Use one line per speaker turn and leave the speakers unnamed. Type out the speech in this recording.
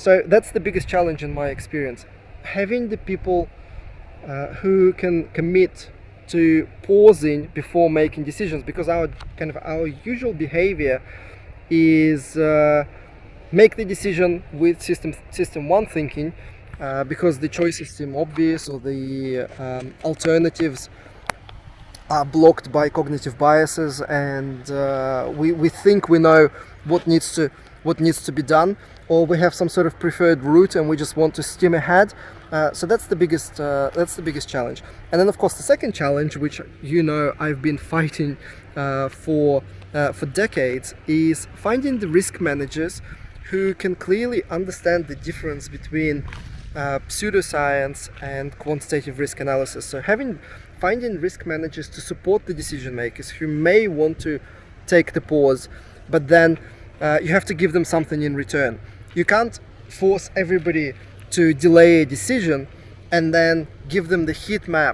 So that's the biggest challenge in my experience. Having the people who can commit to pausing before making decisions, because our usual behavior is make the decision with system one thinking, because the choices seem obvious, or the alternatives are blocked by cognitive biases, and we think we know what needs to be done, or we have some sort of preferred route and we just want to steam ahead. So that's the biggest challenge. And then of course the second challenge, which I've been fighting for decades, is finding the risk managers who can clearly understand the difference between pseudoscience and quantitative risk analysis. So finding risk managers to support the decision makers who may want to take the pause, but then you have to give them something in return. You can't force everybody to delay a decision and then give them the heat map